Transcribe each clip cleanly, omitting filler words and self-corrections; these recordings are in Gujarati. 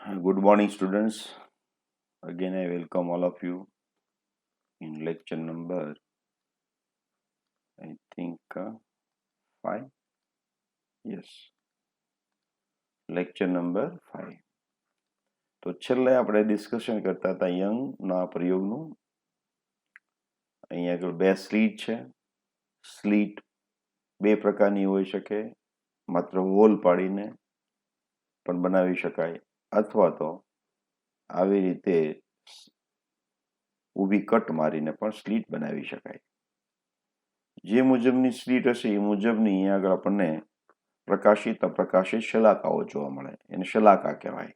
Good morning, students. Again, I welcome all of you in lecture number, I think, 5. Yes, lecture number 5. તો છેલ્લે આપણે ડિસ્કશન કરતા હતા યંગના પ્રયોગનું. અહીંયા આગળ બે સ્લીટ છે. સ્લીટ બે પ્રકારની હોઈ શકે, માત્ર હોલ પાડીને પણ બનાવી શકાય, અથવા તો આવી રીતે ઊભી કટ મારીને પણ સ્લીટ બનાવી શકાય. જે મુજબની સ્લીટ હશે એ મુજબની અહીંયા આગળ આપણને પ્રકાશિત અપ્રકાશિત શલાકાઓ જોવા મળે, એને શલાકા કહેવાય.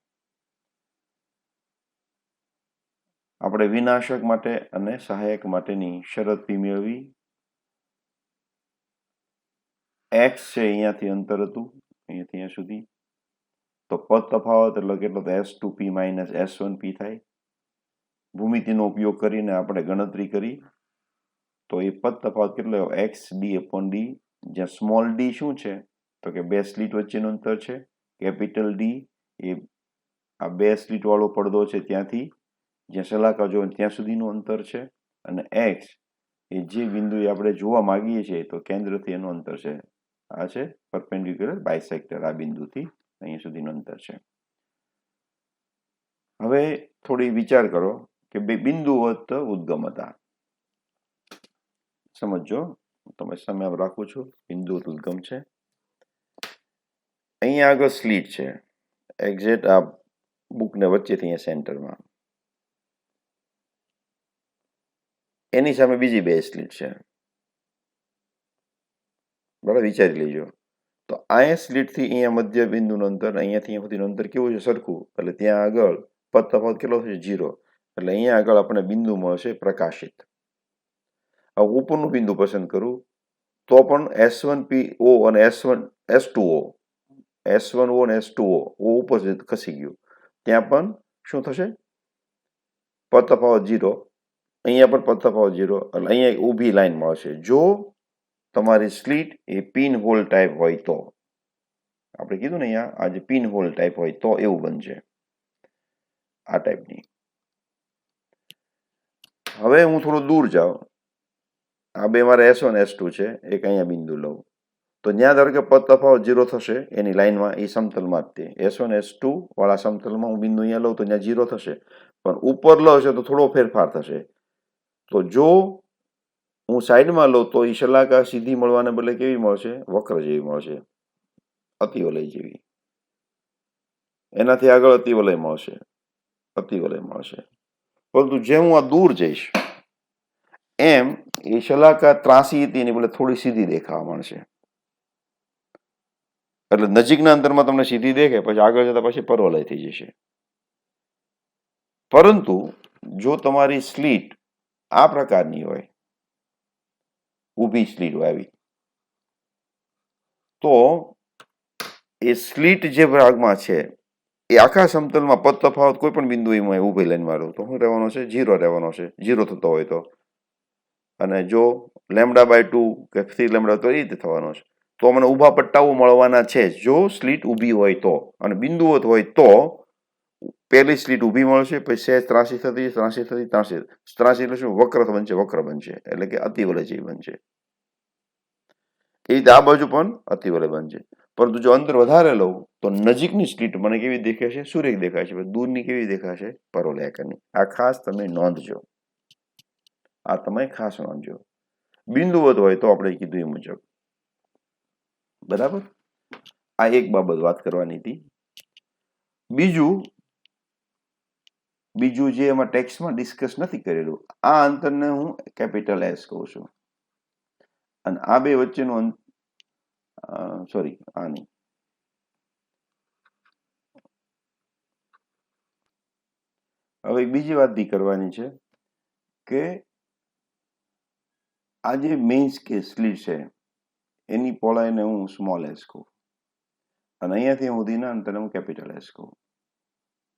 આપણે વિનાશક માટે અને સહાયક માટેની શરત બી મેળવી. એક્સ છે અહીંયાથી અંતર હતું, અહીંયાથી અહીંયા સુધી, તો પદ તફાવત એટલે કેટલો? S2p માઇનસ S1p થાય. ભૂમિતિનો ઉપયોગ કરીને આપણે ગણતરી કરી તો એ પદ તફાવત કેટલો? એક્સ ડી અપોન ડી, જ્યાં સ્મોલ ડી શું છે તો કે બે સ્લીટ વચ્ચેનું અંતર છે. કેપિટલ ડી એ આ બે સ્લીટ વાળો પડદો છે ત્યાંથી જ્યાં શલાકા જોવે ત્યાં સુધીનું અંતર છે. અને એક્સ એ જે બિંદુએ આપણે જોવા માંગીએ છીએ તો કેન્દ્રથી એનું અંતર છે. આ છે પરપેન્ડિક્યુલર બાયસેક્ટર, આ બિંદુથી અહીંયા સુધીનું અંતર છે. હવે થોડી વિચાર કરો કે બે બિંદુઓ ઉદ્ગમ હતા. સમજો, તમે સામે રાખું છું, બિંદુ ઉદ્ગમ છે. અહીંયા આગળ સ્લીટ છે, એક્ઝેક્ટ આ બુકને વચ્ચેથી અહીંયા સેન્ટરમાં. એની સામે બીજી બે સ્લીટ છે, બરાબર? વિચારી લેજો. તો અહીંયા સ્લીટથી અહીંયા મધ્ય બિંદુનું અંતર, અહીંયાથી અહીંયા સુધીનું અંતર કેવું છે? સરખું. એટલે ત્યાં આગળ પદ તફાવત કેટલો થશે? 0. એટલે અહીંયા આગળ આપણે બિંદુ મળશે પ્રકાશિત. હવે ઉપરનું બિંદુ પસંદ કરું તો પણ S1PO અને S2O અને S2O ઉપર ખસી ગયું, ત્યાં પણ શું થશે? પદ તફાવત 0. અહીંયા પણ પદ તફાવત 0. એટલે અહીંયા ઊભી લાઈન મળશે. જો તમારી સ્લીટ એ પિન હોલ ટાઈપ હોય તો, આપણે કીધું ને અહીંયા આજે પિન હોલ ટાઈપ હોય તો એવું બનશે, આ ટાઈપની. હવે હું થોડું દૂર જાઉં, આ બે મારે S1 S2 છે, એક અહીંયા બિંદુ લઉં તો જ્યાં ધારો કે પદ તફાવત 0 થશે એની લાઈનમાં, એ સમતલમાં જ તે S1 S2 વાળા સમતલમાં હું બિંદુ અહીંયા લઉં તો ત્યાં 0 થશે. પણ ઉપર લઉં તો થોડો ફેરફાર થશે. તો જો હું સાઈડમાં લઉં તો એ શલાકા સીધી મળવાને બદલે કેવી મળશે? વક્ર જેવી મળશે, અતિવલય જેવી. એનાથી આગળ અતિવલય મળશે, અતિવલય મળશે. પરંતુ જેમ હું આ દૂર જઈશ એમ એ શલાકા ત્રાસી હતી એની બદલે થોડી સીધી દેખાવા મળશે. એટલે નજીકના અંતરમાં તમને સીધી દેખે, પછી આગળ જતા પછી પરવલય થઈ જશે. પરંતુ જો તમારી સ્લીટ આ પ્રકારની હોય, ઊભી સ્લીટ હોય આવી, તો એ સ્લીટ જે ભાગમાં છે એ આખા સમતલમાં પદ તફાવત કોઈ પણ બિંદુ ઊભી લાઈન મારું તો શું રહેવાનો છે? 0 રહેવાનો છે, 0 થતો હોય તો. અને જો λ/2 કે 3λ તો એ રીતે થવાનો છે. તો મને ઊભા પટ્ટાઓ મળવાના છે જો સ્લીટ ઊભી હોય તો. અને બિંદુઓ હોય તો પહેલી સ્લીટ ઊભી મળશે, પછી સહેજ ત્રાસી થતી, ત્રાસી એટલે શું? વક્ર બનશે, વક્ર બનશે, એટલે કે અતિવલય જેવી બનશે. એ રીતે આ બાજુ પણ અતિવલય બનશે. પરંતુ જો અંતર વધારે લઉં તો નજીકની સ્લીટ મને કેવી દેખાશે? સુરેખ દેખાશે. દૂરની કેવી દેખાશે? પરોવલયાકારની. આ ખાસ તમે નોંધજો, આ તમે ખાસ નોંધજો. બિંદુવત હોય તો આપણે કીધું એ મુજબ, બરાબર? આ એક બાબત વાત કરવાની હતી. બીજું જે એમાં ટેક્સ્ટમાં ડિસ્કસ નથી કરેલું, આ અંતરને હું કેપિટલ S કહું છું. અને આ બે વચ્ચેનું સોરી, આ નહીં, હવે બીજી વાત બી કરવાની છે કે આ જે મેઇન સ્લીટ છે એની પહોળાઈને હું સ્મોલ s કહું અને અહીંયાથી સુધીના અંતરને હું કેપિટલ S કહું.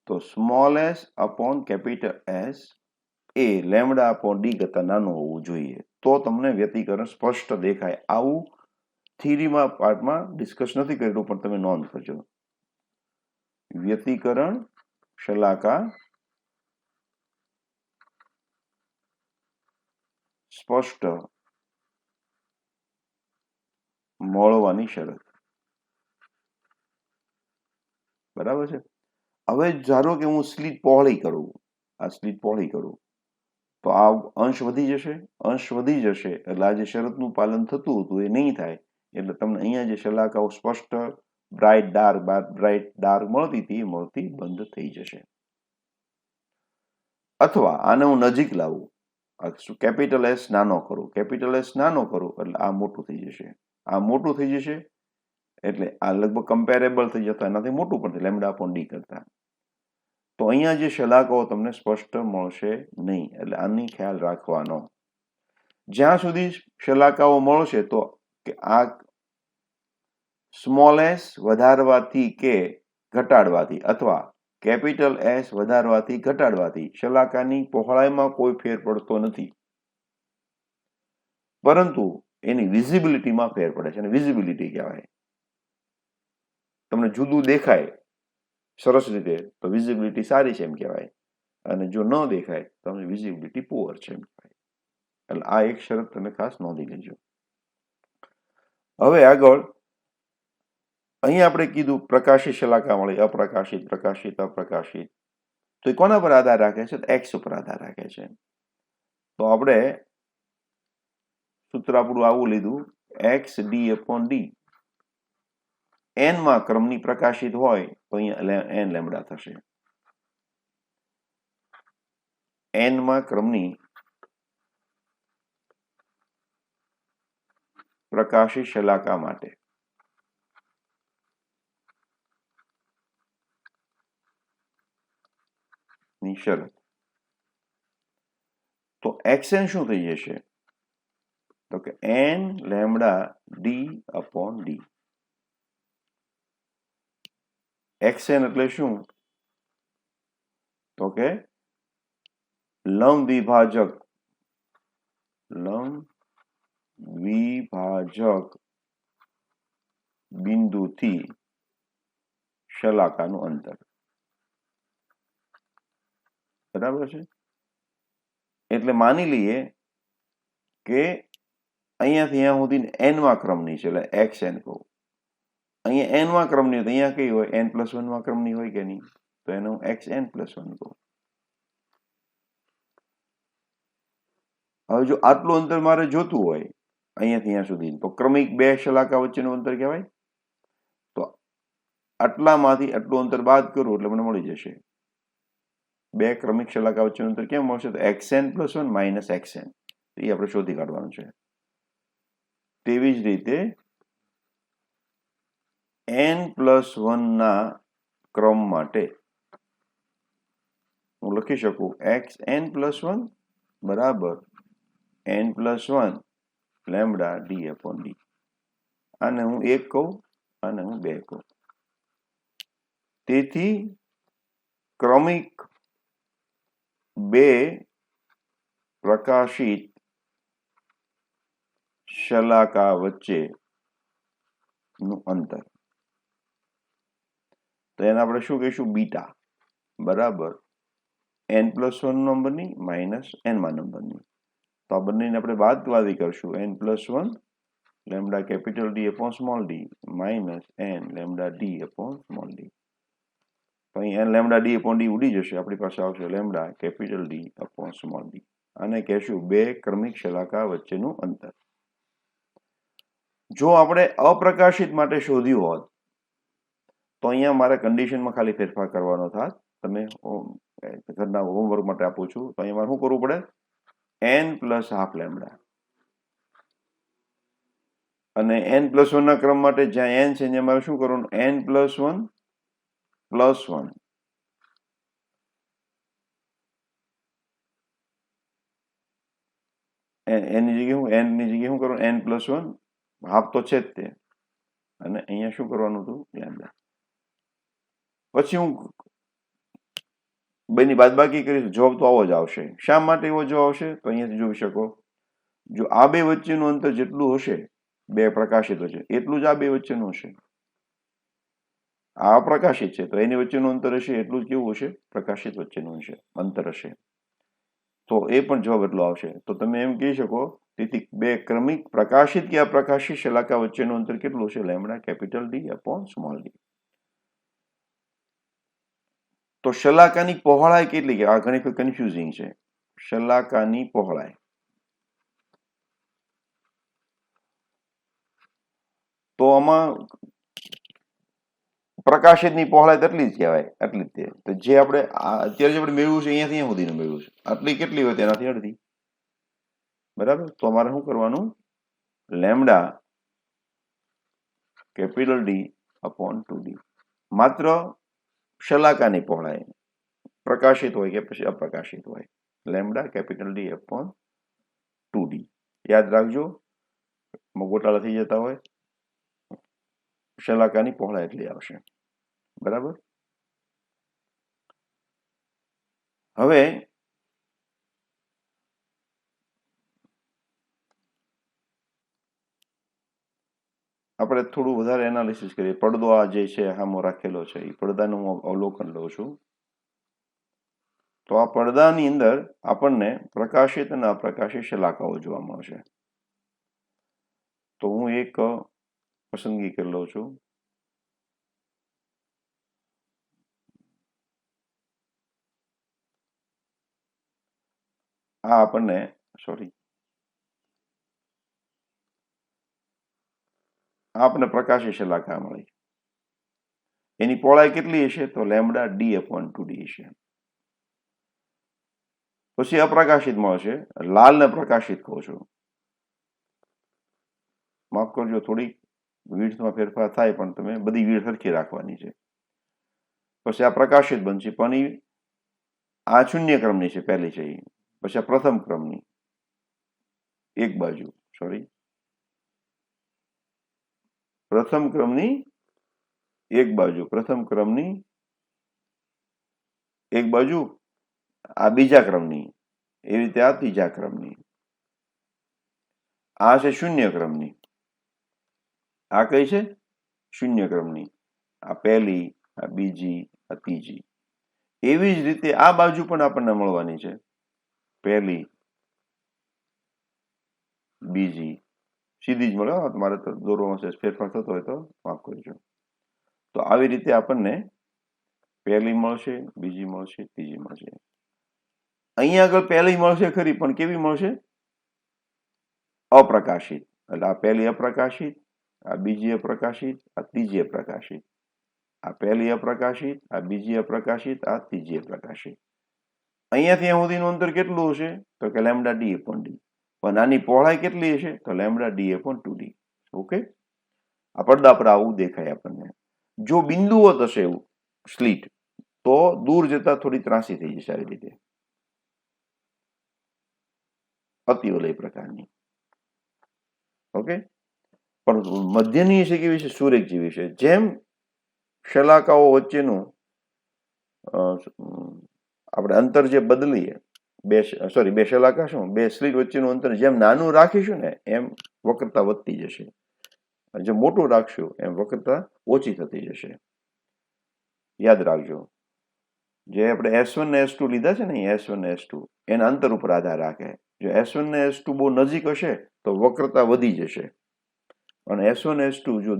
તો small s upon capital S એ લેમડા અપોન ડી કરતાં નાનું હોવું જોઈએ, તો તમને વ્યતિકરણ સ્પષ્ટ દેખાય. આવું થિયરીમાં પાર્ટમાં ડિસ્કસ નથી કરેલું, પણ તમે નોંધ કરજો. વ્યતિકરણ શલાકા સ્પષ્ટ મળવાની શરત. બરાબર છે. હવે ધારો કે હું સ્લીટ પહોળી કરું, આ સ્લીટ પહોળી કરું તો આ અંશ વધી જશે. અંશ વધી જશે એટલે આ જે શરતનું પાલન થતું હતું એ નહીં થાય. એટલે તમને અહીંયા જે શલાકાઓ સ્પષ્ટ બ્રાઇટ ડાર્ક મળતી હતી એ મળતી બંધ થઈ જશે. અથવા આને હું નજીક લાવું, કેપિટલ એસ નાનો કરું, કેપિટલ એસ નાનો કરું એટલે આ મોટું થઈ જશે. આ મોટું થઈ જશે એટલે આ લગભગ કમ્પેરેબલ થઈ જતા એનાથી મોટું પણ લેમ્ડા અપોન ડી કરતા. તો અહીંયા જે શલાકાઓ તમને સ્પષ્ટ મળશે નહીં. એટલે આની ખ્યાલ રાખવાનો. જ્યાં સુધી શલાકાઓ મળશે તો કે આ સ્મોલ એસ વધારવાથી કે ઘટાડવાથી અથવા કેપિટલ એસ વધારવાથી ઘટાડવાથી શલાકાની પહોળાઈમાં કોઈ ફેર પડતો નથી, પરંતુ એની વિઝિબિલિટીમાં ફેર પડે છે અને વિઝિબિલિટી કહેવાય. તમને જુદું દેખાય સરસ રીતે તો વિઝિબિલિટી સારી છે એમ કહેવાય, અને જો ન દેખાય તો તમને વિઝિબિલિટી પુઅર છે એમ કહેવાય. એટલે આ એક શરત તમે ખાસ નોંધી લેજો. હવે આગળ અહીંયા આપણે કીધું પ્રકાશિત શલાકા મળી, અપ્રકાશિત, પ્રકાશિત, અપ્રકાશિત. તો એ કોના પર આધાર રાખે છે? એક્સ ઉપર આધાર રાખે છે. તો આપણે સૂત્ર આપણું આવું લીધું, x d upon d. N માં ક્રમની પ્રકાશિત હોય તો અહીંયા એન લેમ્ડા થશે. એન માં ક્રમની પ્રકાશિત શલાકા માટે ની શરત. તો xn શું થઈ જશે? તો કે n lambda D upon D. xn એટલે શું? તો કે લંબ વિભાજક બિંદુથી શલાકાનું અંતર. બરાબર છે. એટલે માની લઈએ કે અહીંયાથી અહીંયા સુધી n માં ક્રમની છે એટલે xn કહું. અહીંયા n માં ક્રમની તો અહીંયા કઈ હોય? n+1 માં ક્રમની હોય કે નહીં? તો એને હું xn+1 કહું. હવે જો આટલું અંતર મારે જોતું હોય અહીંયાથી અહીંયા સુધી તો ક્રમિક બે શલાકા વચ્ચેનું અંતર કહેવાય. તો આટલામાંથી આટલું અંતર બાદ કરું એટલે મને મળી જશે. બે ક્રમિક શલાકા વચ્ચેનું અંતર કેમ મળશે? તો xn+1 - xn. એ આપણે શોધી કાઢવાનું છે. તેવી જ રીતે n+1 ના ક્રમ માટે હું લખી શકું xn+1 બરાબર n+1 lambda D upon D. આને હું 1 કહું, આને હું 2 કહું. તેથી ક્રમિક બે પ્રકાશિત શલાકા વચ્ચે નું અંતર, તો એને આપણે શું કહીશું? બીટા બરાબર n+1 નંબરની માઇનસ n માં નંબરની. તો આ બંનેને આપણે બાદબાકી કરશું. n+1 lambda capital D upon small D minus n lambda D upon small D. તો અહીં n lambda D upon D ઉડી જશે. આપણી પાસે આવશે lambda capital D upon small D. આને કહેશું બે ક્રમિક શલાકા વચ્ચેનું અંતર. જો આપણે અપ્રકાશિત માટે શોધ્યું હોત તો અહીંયા મારે કન્ડિશનમાં ખાલી ફેરફાર કરવાનો થાત. તમે ઘરના હોમવર્ક માટે આપું છું. તો અહીંયા મારે શું કરવું પડે? n+½ lambda. અને n+1 ના ક્રમ માટે જ્યાં n છે ત્યાં મારે શું કરવાનું? n+1 + 1. એની જગ્યાએ શું કરવાનું? n+1 હાફ તો છે જ તે, અને અહીંયા શું કરવાનું હતું? લેમ્ડા. પછી હું બેની બાદબાકી કરીશ, જવાબ તો આવો જ આવશે. શા માટે એવો જવાબ આવશે? તો અહીંયાથી જોઈ શકો, જો આ બે વચ્ચેનું અંતર જેટલું હશે બે પ્રકાશિત વચ્ચે એટલું જ આ બે વચ્ચેનું હશે. આ અપ્રકાશિત છે તો એની વચ્ચેનું અંતર હશે એટલું જ કેવું હશે, પ્રકાશિત વચ્ચેનું હશે અંતર હશે. તો એ પણ જવાબ એટલો આવશે. તો તમે એમ કહી શકો તેથી બે ક્રમિક પ્રકાશિત કે અપ્રકાશિત શલાકા વચ્ચેનું અંતર કેટલું હશે, lambda capital D upon small D. તો શલાકાની પહોળાઈ કેટલી, આ ઘણી વખત કન્ફ્યુઝિંગ છે. શલાકાની પહોળાઈ તો આમાં પ્રકાશિતની પહોળાઈ એટલી જ કહેવાય, એટલી જ તે. તો જે આપણે અત્યારે જે આપણે મેળવ્યું છે અહીંયાથી અહીંયા સુધીનું મેળવ્યું છે, આટલી કેટલી હોય તેનાથી અડધી. બરાબર. તો અમારે શું કરવાનું, lambda capital D upon 2d. માત્ર શલાકાની પહોળાઈ પ્રકાશિત હોય કે પછી અપ્રકાશિત હોય, lambda capital D upon 2d. યાદ રાખજો, ગોટાળા થઈ જતા હોય, શલાકાની પહોળાઈ એટલી આવશે. બરાબર. હવે આપણે થોડું વધારે એનાલિસિસ કરીએ. પડદો આ જે છે સામો રાખેલો છે એ પડદાનું હું અવલોકન લઉં છું. તો આ પડદાની અંદર આપણને પ્રકાશિત અને અપ્રકાશિત શલાકાઓ જોવા મળશે. તો હું એક પસંદગી કરી લઉં છું. આ આપણને આપણને પ્રકાશિત શલાકા મળી. એની પહોળાઈ કેટલી હશે, તો લેમ્બડા ડી અપોન 2d હશે. પછી અપ્રકાશિત મળશે, લાલને પ્રકાશિત કહું છું. માફ કરજો, થોડી વિડ્થમાં ફેરફાર થાય પણ તમે બધી વિડ્થ સરખી રાખવાની છે. પછી આ પ્રકાશિત બનશે, પણ આ શૂન્ય ક્રમની છે, પહેલી છે. પછી આ પ્રથમ ક્રમની એક બાજુ, પ્રથમ ક્રમની એક બાજુ, પ્રથમ ક્રમની એક બાજુ, આ બીજા ક્રમની, એવી રીતે આ ત્રીજા ક્રમની, આ છે શૂન્ય ક્રમની. આ કઈ છે, શૂન્ય ક્રમની. આ પહેલી, આ બીજી, આ ત્રીજી. એવી જ રીતે આ બાજુ પણ આપણને મળવાની છે, પહેલી, બીજી, સીધી જ મળે. તમારે તો દોરવામાં ફેરફાર થતો હોય તો માફ કરજો. તો આવી રીતે આપણને પહેલી મળશે, બીજી મળશે, ત્રીજી મળશે. અહીંયા આગળ પહેલી મળશે ખરી, પણ કેવી મળશે, અપ્રકાશિત. એટલે આ પહેલી અપ્રકાશિત, આ બીજી અપ્રકાશિત, આ ત્રીજી અપ્રકાશિત. આ પહેલી અપ્રકાશિત, આ બીજી અપ્રકાશિત, આ ત્રીજી અપ્રકાશિત. અહીંયાથી અહીં સુધીનું અંતર કેટલું હશે, તો કે લેમ્બડા ડી અપોન ડી. પણ આની પહોળાઈ કેટલી હશે, તો lambda D upon 2d. Okay. આ પડદા પર આવું દેખાય આપણને. જો બિંદુઓ થશે એવું સ્લીટ, તો દૂર જતા થોડી ત્રાસી થઈ જશે આવી રીતે, અતિવલય પ્રકારની. ઓકે. પણ મધ્યની છે કેવી છે, સુરેખ જેવી છે. જેમ શલાકાઓ વચ્ચેનું આપણે અંતર જે બદલીએ, બે શલાકા શું, બે સ્લીટ વચ્ચેનું અંતર જેમ નાનું રાખીશું ને એમ વક્રતા વધતી જશે. જે મોટું રાખશું એમ વક્રતા ઓછી થતી જશે. યાદ રાખજો, જે આપણે S1 ને S2 લીધા છે ને, S1 ને S2 એના અંતર ઉપર આધાર રાખે. જો S1 ને S2 બહુ નજીક હશે તો વક્રતા વધી જશે, અને S1 S2 જો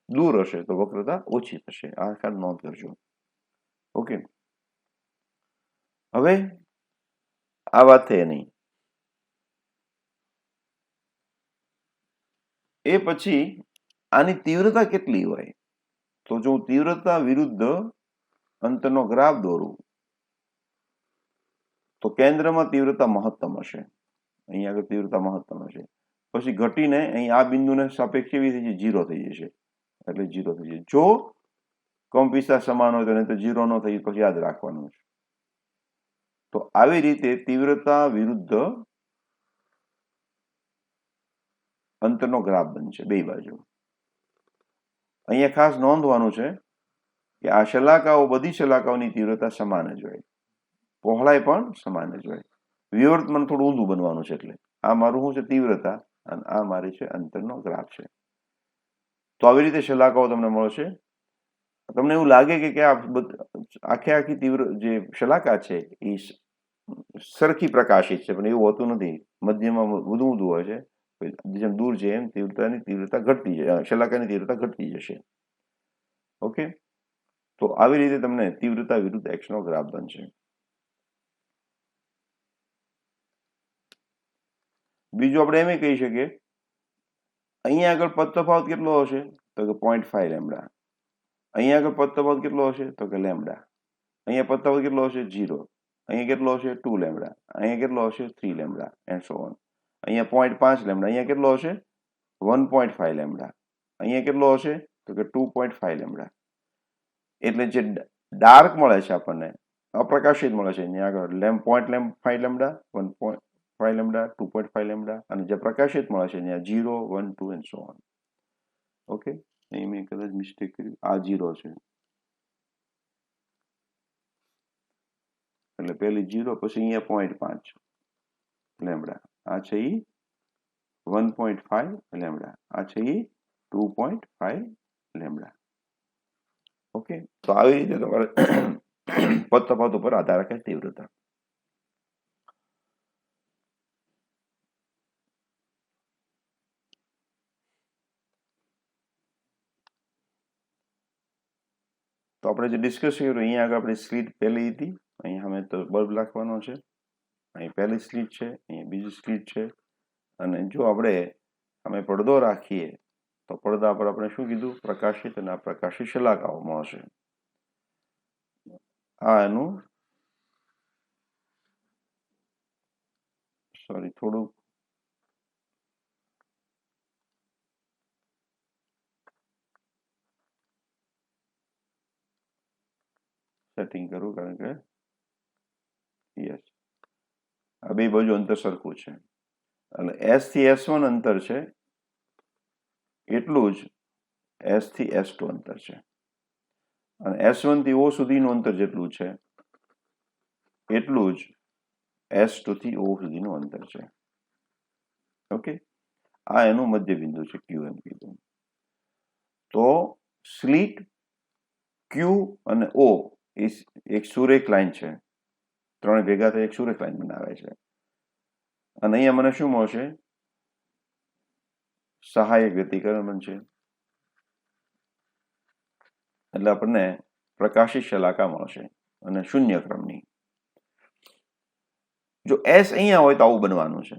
દૂર હશે તો વક્રતા ઓછી થશે. આ ખાસ નોંધ કરજો. ઓકે. હવે આ વાત થઈ નહીં. એ પછી આની તીવ્રતા કેટલી હોય, તો જો હું તીવ્રતા વિરુદ્ધ અંતરનો ગ્રાફ દોરું તો કેન્દ્રમાં તીવ્રતા મહત્તમ હશે. અહીંયા આગળ તીવ્રતા મહત્તમ હશે. પછી ઘટીને અહીં આ બિંદુને સાપેક્ષ કેવી થઈ જશે, 0 થઈ જશે. એટલે 0 થઈ જશે. જો કંપ વિસ્તાર સમાન હોય તો, નહીં તો 0 ન થઈ, પછી યાદ રાખવાનું છે. તો આવી રીતે તીવ્રતા વિરુદ્ધ અંતરનો ગ્રાફ બનશે બે બાજુ. અહીંયા ખાસ નોંધવાનું છે કે આ શલાકાઓ, બધી શલાકાઓની તીવ્રતા સમાન જ હોય, પહોળાઈ પણ સમાન જ હોય. વિવર્તમાન થોડું ઊંધું બનવાનું છે. એટલે આ મારું શું છે, તીવ્રતા, અને આ મારી છે અંતરનો ગ્રાફ છે. તો આવી રીતે શલાકાઓ તમને મળશે. તમને એવું લાગે કે આ આખે આખી તીવ્ર જે શલાકા છે એ સરખી પ્રકાશિત છે, પણ એવું હોતું નથી. મધ્યમાં ઊંધું ઊંધું હોય છે. જેમ દૂર છે એમ તીવ્રતા ઘટતી જાય, શલાકાની તીવ્રતા ઘટતી જશે. ઓકે, તો આવી રીતે તમને તીવ્રતા વિરુદ્ધ એક્સ નો ગ્રાફ બનશે. બીજું આપણે એમ કહી શકીએ, અહીંયા આગળ પદ તફાવત કેટલો હશે તો કે 0.5 લેમ્બડા. અહીંયા આગળ પદ તફાવત કેટલો હશે તો કે લેમ્બડા. અહીંયા પદ તફાવત કેટલો હશે 0. અહીંયા કેટલો હશે 2 લેમ્બડા. અહીંયા કેટલો હશે 3 લેમ્બડા એન્ડ સો ઓન. અહીંયા 0.5 લેમ્બડા. અહીંયા કેટલો હશે 1.5 લેમ્બડા. અહીંયા કેટલો હશે તો કે 2.5 લેમ્બડા. એટલે જે ડાર્ક મળે છે આપણને, અપ્રકાશિત મળે છે, અહીંયા આગળ 0.5 લેમ્બડા, 1.5 લેમ્બડા, 2.5 લેમ્બડા, અને જે પ્રકાશિત મળે છે ત્યાં 0, 1, 2 એન્ડ સો ઓન. ઓકે, અહીં મેં કદાચ મિસ્ટેક કરી, આ 0 છે એટલે પહેલી 0, પછી અહીંયા 0.5 લેમ્બડા, આ છે એ 1.5 લેમ્બડા, આ છે એ 2.5 લેમ્બડા. ઓકે, તો આવી રીતે તમારે પદ તફાવત ઉપર આધાર રાખે તીવ્રતા. તો આપણે જે ડિસ્કસ કર્યું, અહીંયા આગળ આપણી સ્લીટ પહેલી હતી, અહીંયા અમે તો બલ્બ રાખવાનો છે, અહીં પહેલી સ્લીટ છે, અહીંયા બીજી સ્લીટ છે, અને જો આપણે અમે પડદો રાખીએ તો પડદા પર આપણે શું કીધું, પ્રકાશિત અને અપ્રકાશિત શલાકાઓ મળશે. આ એનું સોરી થોડુંક સેટિંગ કરું, કારણ કે યસ આ બે બાજુ અંતર સરખું છે, એટલે S થી S1 અંતર છે એટલું જ S થી S2 અંતર છે, અને S1 થી O સુધીનું અંતર જેટલું છે એટલું જ S2 થી O સુધીનું અંતર છે. ઓકે, આ એનું મધ્ય બિંદુ છે Q એમ કીધું. તો સ્લીટ Q અને O એ એક સુરેખ લાઈન છે, ત્રણે ભેગા થઈ એક સુરેખ લાઈન બનાવે છે, અને અહીંયા મને શું મળશે, સહાયક વ્યતિકરણ બનશે, એટલે આપણને પ્રકાશિત શલાકા મળશે અને શૂન્ય ક્રમની. જો S અહીંયા હોય તો આવું બનવાનું છે,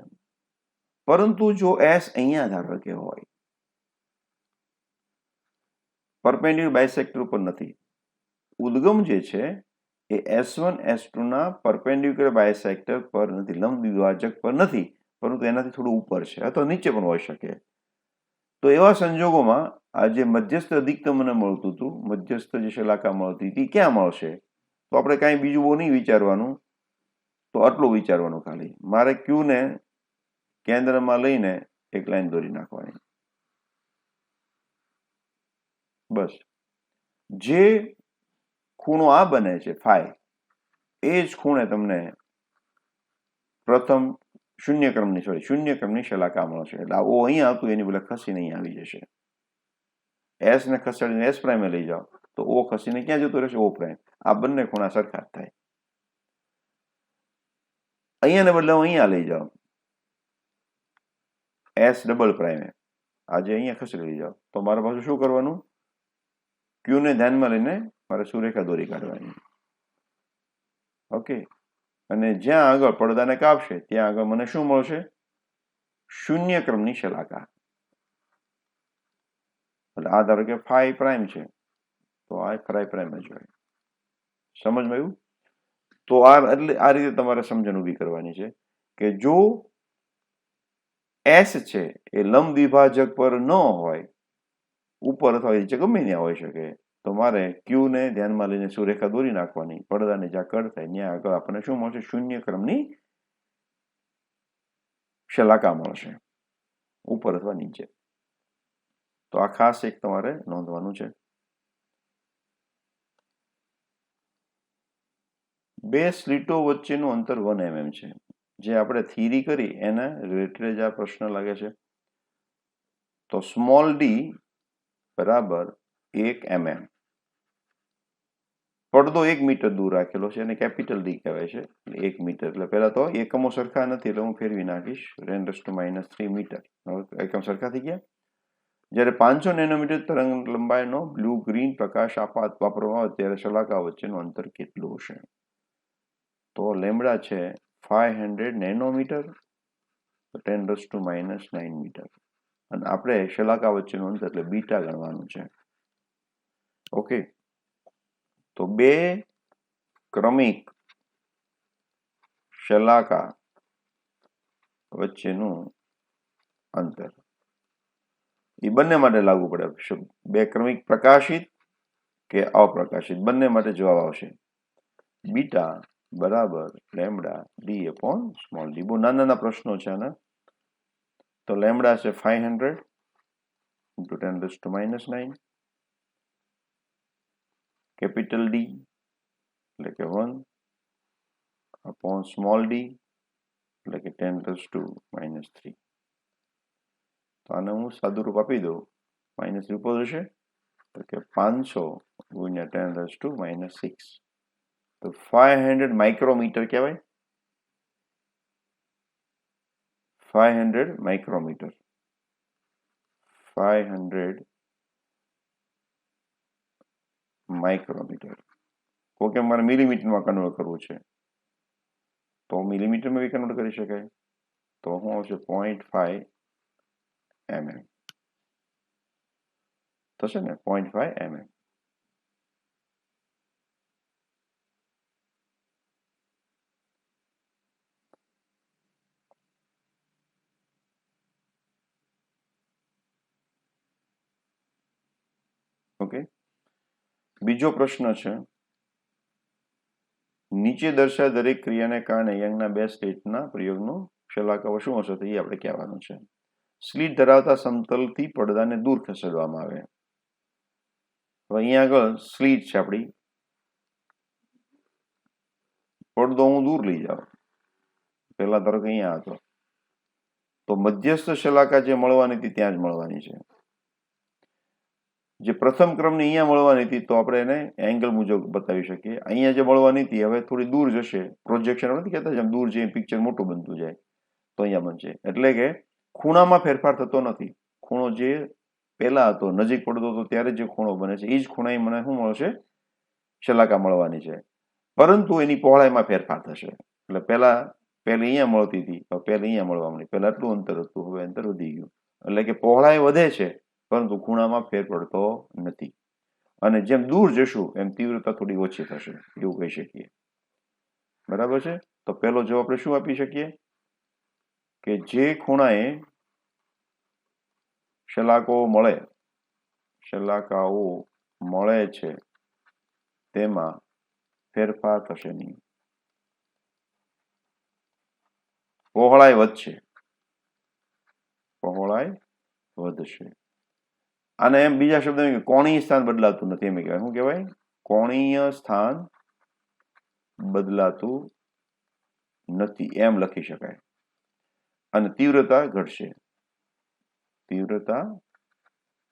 પરંતુ જો S અહીંયા ધારો કે હોય, પરપેન્ડિક્યુલર બાયસેક્ટર ઉપર નથી, ઉદ્ગમ જે છે એ S1 S2 ના પરપેન્ડિક્યુલર બાયસેક્ટર પર નથી, લંબ દ્વિભાજક પર નથી, પરંતુ એનાથી થોડું ઉપર છે અથવા નીચે પણ હોઈ શકે. તો એવા સંજોગોમાં આ જે મધ્યસ્થ અધિકતમ મને મળતું હતું, મધ્યસ્થ જે શલાકા મળતી હતી, ક્યાં મળશે, તો આપણે કાંઈ બીજું બહુ નહીં વિચારવાનું, તો આટલું વિચારવાનું, ખાલી મારે Q ને કેન્દ્રમાં લઈને એક લાઈન દોરી નાખવાની, બસ. જે ખૂણો આ બને છે ફાઈ, એ જ ખૂણે તમને પ્રથમ શૂન્ય ક્રમની શલાકા મળશે. એટલે આ O અહીંયા હતું એની બદલે ખસીને અહીંયા આવી જશે. S ને ખસેડીને S પ્રાઇમે લઈ જાઓ તો O ખસીને ક્યાં જતું રહેશે, O પ્રાઇમ. આ બંને ખૂણા સરખા જ થાય. અહીંયાને બદલે અહીંયા લઈ જાઓ, S ડબલ પ્રાઇમે, આજે અહીંયા ખસેડી લઈ જાઓ, તો મારે પાછું શું કરવાનું, Q ને ધ્યાનમાં લઈને મારે સુરેખા દોરી કાઢવાની. ઓકે, અને જ્યાં આગળ પડદાને કાપશે ત્યાં આગળ મને શું મળશે, શૂન્ય ક્રમની શલાકા. એટલે આ ધારો કે ફાઈ પ્રાઇમ છે તો આ ફાઈ પ્રાઇમ જ હોય. સમજમાં આવ્યું? તો એટલે આ રીતે તમારે સમજણ ઊભી કરવાની છે કે જો S છે એ લંબ દ્વિભાજક પર ન હોય, ઉપર અથવા નીચે ગમે ત્યાં હોઈ શકે, તો મારે Q ને ધ્યાનમાં લઈને સુરેખા દોરી નાખવાની, પડદાને જ્યાં કટ થાય ત્યાં આગળ આપણને શું મળશે, શૂન્ય ક્રમની શલાકા મળશે, ઉપર અથવા નીચે. તો આ ખાસ એક તમારે નોંધવાનું છે. બે સ્લીટો વચ્ચેનું અંતર 1 mm છે, જે આપણે થિયરી કરી એના રિલેટેડ જ આ પ્રશ્ન લાગે છે. તો સ્મોલ d બરાબર 1 mm, પડદો 1 મીટર દૂર રાખેલો છે અને કેપિટલ ડી કહેવાય છે. 1 મીટર એટલે પહેલા તો એકમો સરખા નથી એટલે હું ફેરવી નાખીશ 10⁻³ મીટર. હવે એકમ સરખા થઈ ગયા. જ્યારે 500 નેનોમીટર તરંગ લંબાઈનો બ્લુ ગ્રીન પ્રકાશ વાપરવામાં આવે ત્યારે શલાકા વચ્ચેનું અંતર કેટલું હશે? તો લેમ્બડા છે 500 નેનોમીટર 10⁻⁹ મીટર અને આપણે શલાકા વચ્ચેનું અંતર એટલે બીટા ગણવાનું છે. ઓકે, તો બે ક્રમિક શલાકા વચ્ચેનું અંતર એ બંને માટે લાગુ પડે. બે ક્રમિક પ્રકાશિત કે અપ્રકાશિત બંને માટે જવાબ આવશે બીટા બરાબર lambda D upon small D. બહુ નાના નાના પ્રશ્નો છે આના. તો લેમ્બડા છે 500 × 10⁻⁹, કેપિટલ ડી એટલે કે 1 અપોન સ્મોલ ડી એટલે કે 10⁻⁻3. તો આને હું સાદું રૂપ આપી દઉં, માઇનસ ઉપર જશે તો કે 500 × 10⁻⁶. તો 500 માઇક્રોમીટર કહેવાય. 500 માઇક્રોમીટર 500 માઇક્રોમીટર. ઓકે, મારે મિલીમીટરમાં કન્વર્ટ કરવું છે તો મિલીમીટરમાં બી કન્વર્ટ કરી શકાય. તો શું આવશે 0.5 mm થશે ને 0.5 mm. ઓકે, બીજો પ્રશ્ન છે નીચે દર્શાવેલ દરેક ક્રિયાને કારણે યંગના બે સ્ટેટના પ્રયોગનું શલાકાઓ શું હશે તો એ આપણે કહેવાનું છે. સ્લીટ ધરાવતા સમતલથી પડદાને દૂર ખસેડવામાં આવે. હવે અહીંયા આગળ સ્લીટ છે આપણી, પડદો હું દૂર લઈ જાઉં, પહેલા ધારો કે અહીંયા હતો તો મધ્યસ્થ શલાકા જે મળવાની હતી ત્યાં જ મળવાની છે. જે પ્રથમ ક્રમની અહીંયા મળવાની હતી તો આપણે એને એંગલ મુજબ બતાવી શકીએ. અહીંયા જે મળવાની હતી હવે થોડી દૂર જશે, પ્રોજેક્શન નથી કહેતા જેમ દૂર જઈને પિક્ચર મોટું બનતું જાય તો અહીંયા બનશે. એટલે કે ખૂણામાં ફેરફાર થતો નથી. ખૂણો જે પહેલા હતો નજીક પડતો હતો ત્યારે જે ખૂણો બને છે એ જ ખૂણાએ મને શું મળશે શલાકા મળવાની છે, પરંતુ એની પહોળાઈમાં ફેરફાર થશે. એટલે પહેલી અહીંયા મળતી હતી પહેલી અહીંયા મળવા મળી, પહેલા આટલું અંતર હતું હવે અંતર વધી ગયું. એટલે કે પહોળાઈ વધે છે પરંતુ ખૂણામાં ફેર પડતો નથી. અને જેમ દૂર જશું એમ તીવ્રતા થોડી ઓછી થશે એવું કહી શકીએ. બરાબર છે. તો પહેલો જવાબ આપણે શું આપી શકીએ કે જે ખૂણાએ શલાકાઓ મળે છે તેમાં ફેરફાર થશે નહીં, પહોળાઈ વધશે, પહોળાઈ વધશે. આને એમ બીજા શબ્દ કોણીય સ્થાન બદલાતું નથી એમ કહેવાય. શું કહેવાય? કોણીય સ્થાન બદલાતું નથી એમ લખી શકાય. અને તીવ્રતા ઘટશે, તીવ્રતા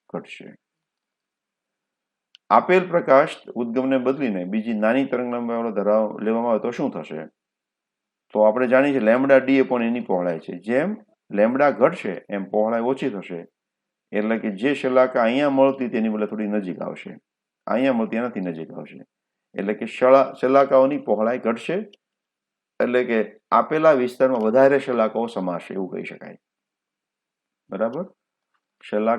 ઘટશે. આપેલ પ્રકાશ ઉદ્ગમને બદલીને બીજી નાની તરંગ લંબાઈવાળો લેવામાં આવે તો શું થશે? તો આપણે જાણીએ છીએ લેમ્બડા ડી અપોન એની પહોળાઈ છે. જેમ લેમ્બડા ઘટશે એમ પહોળાઈ ઓછી થશે. એટલે કે જે શલાકા અહીંયા મળતી તેની બદલે થોડી નજીક આવશે, અહીંયા મળતી એનાથી નજીક આવશે. એટલે કે શલાકાઓની પહોળાઈ ઘટશે. એટલે કે આપેલા વિસ્તારમાં વધારે શલાકાઓ સમાશે એવું કહી શકાય. બરાબર. આનો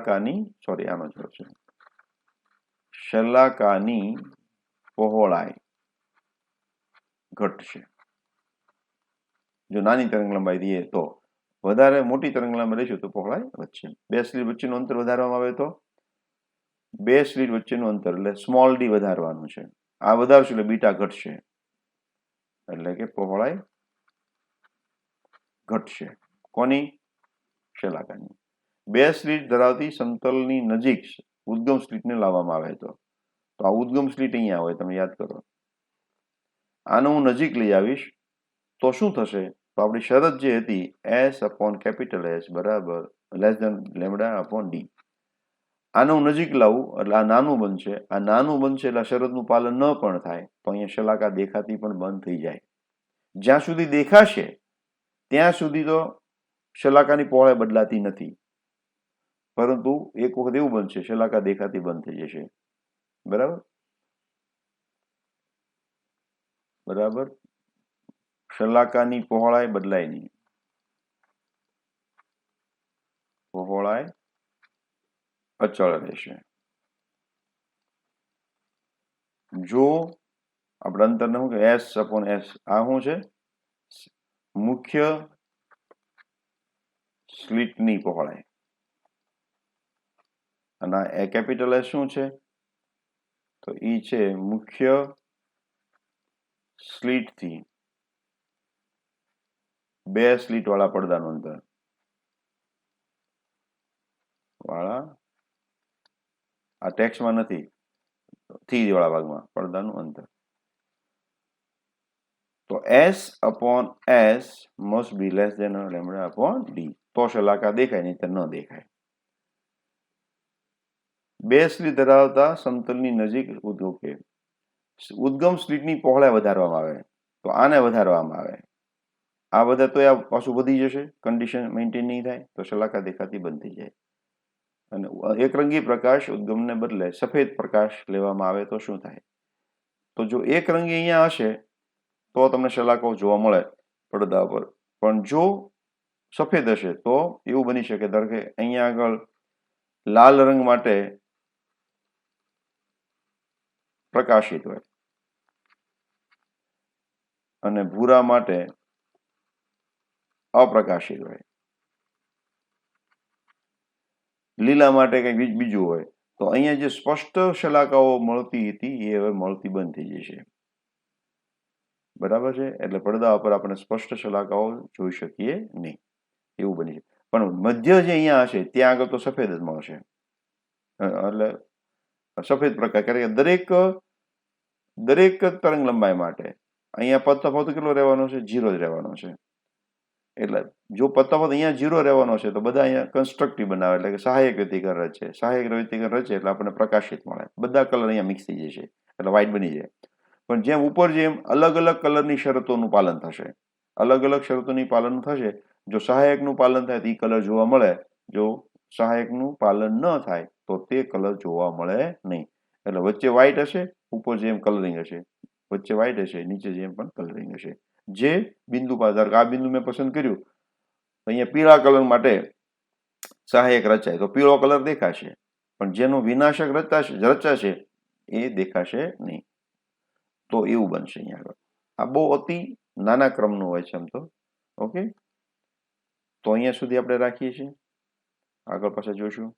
જવાબ છે શલાકાની પહોળાઈ ઘટશે જો નાની તરંગ લંબાઈ દઈએ તો. વધારે મોટી તરંગ લંબાઈ લઈશું તો પહોળાઈ વધશે. બે સ્લીટ વચ્ચેનું અંતર વધારવામાં આવે તો બે સ્લીટ વચ્ચેનું અંતર એટલે સ્મોલ ડી વધારવાનું છે. આ વધારશું એટલે બીટા ઘટશે, એટલે કે પહોળાઈ ઘટશે. કોની? શલાકાની. બે સ્લીટ ધરાવતી સમતલની નજીક ઉદ્ગમ સ્લીટને લાવવામાં આવે તો આ ઉદ્ગમ સ્લીટ અહીંયા હોય, તમે યાદ કરો. આને હું નજીક લઈ આવીશ તો શું થશે? તો આપણી શરત જે હતી S/S બરાબર less than lambda upon d. આનું નજીક લાવવું એટલે આ નાનું બનશે, આ નાનું બનશે એટલે શરતનું પાલન ન પણ થાય તો અહીંયા શલાકા દેખાતી પણ બંધ થઈ જાય. જ્યાં સુધી દેખાશે ત્યાં સુધી તો શલાકાની પહોળાઈ બદલાતી નથી, પરંતુ એક વખત એવું બનશે શલાકા દેખાતી બંધ થઈ જશે. બરાબર બરાબર શલાકાની પહોળાઈ બદલાય નહીં, પહોળાઈ અચળ રહેશે. જો આપણે અંતરને શું કે S/S, આ શું છે? મુખ્ય સ્લિટની પહોળાઈ. અને એ કેપિટલ S શું છે? તો ઈ છે મુખ્ય સ્લિટથી બે સ્લિટ વાળા પડદાનું અંતર વાળા, આ ટેક્સ્ટમાં નથી, થી વાળા ભાગમાં પડદાનું અંતર. તો S/S must be less than λ/d. તો શલાકા દેખાય, નહીં તો ન દેખાય. બે સ્લિટ ધરાવતા સમતલની નજીક ઉદ્ગમ સ્લિટની પહોળાઈ વધારવામાં આવે તો આને વધારવામાં આવે, આ બધા તો આ પાછું વધી જશે, કન્ડિશન મેન્ટેન નહીં થાય તો શલાકા દેખાતી બંધ થઈ જાય. અને એકરંગી પ્રકાશ ઉદ્ગમને બદલે સફેદ પ્રકાશ લેવામાં આવે તો શું થાય? તો જો એક રંગી અહીંયા હશે તો તમને શલાકો જોવા મળે પડદા પર, પણ જો સફેદ હશે તો એવું બની શકે ધારો કે અહીંયા આગળ લાલ રંગ માટે પ્રકાશિત હોય અને ભૂરા માટે અપ્રકાશિત હોય, લીલા માટે કંઈક બીજું હોય, તો અહીંયા જે સ્પષ્ટ શલાકાઓ મળતી હતી એ હવે મળતી બંધ થઈ જશે. બરાબર છે? એટલે પડદા ઉપર આપણે સ્પષ્ટ શલાકાઓ જોઈ શકીએ નહીં, એવું બની છે. પણ મધ્ય જે અહીંયા હશે ત્યાં આગળ તો સફેદ જ મળશે, એટલે સફેદ પ્રકાશ, કારણ કે દરેક તરંગ લંબાઈ માટે અહીંયા પદ તફાવત કેટલો રહેવાનો છે? 0 જ રહેવાનો છે. એટલે જો પદ તફાવત અહીંયા 0 રહેવાનો છે તો બધા અહીંયા કન્સ્ટ્રક્ટિવ બનાવે, એટલે કે સહાયક વ્યતિકરણ રચે. સહાયક વ્યતિકરણ રચે એટલે આપણને પ્રકાશિત મળે, બધા કલર અહીંયા મિક્સ થઈ જશે એટલે વ્હાઇટ બની જાય. પણ જેમ ઉપર જેમ અલગ અલગ કલરની શરતોનું પાલન થશે, અલગ અલગ શરતોની પાલન થશે, જો સહાયકનું પાલન થાય તો એ કલર જોવા મળે, જો સહાયકનું પાલન ન થાય તો તે કલર જોવા મળે નહીં. એટલે વચ્ચે વ્હાઇટ હશે, ઉપર જેમ કલરિંગ હશે, વચ્ચે વ્હાઇટ હશે, નીચે જેમ પણ કલરિંગ હશે. જે બિંદુ પાછળ આ બિંદુ મેં પસંદ કર્યું, અહીંયા પીળા કલર માટે સહાયક રચાય તો પીળો કલર દેખાશે, પણ જેનો વિનાશક રચાશે એ દેખાશે નહીં. તો એવું બનશે અહીંયા આગળ. આ બહુ અતિ નાના ક્રમનું હોય છે આમ તો. ઓકે, તો અહીંયા સુધી આપણે રાખીએ છીએ, આગળ પાછા જોઈશું.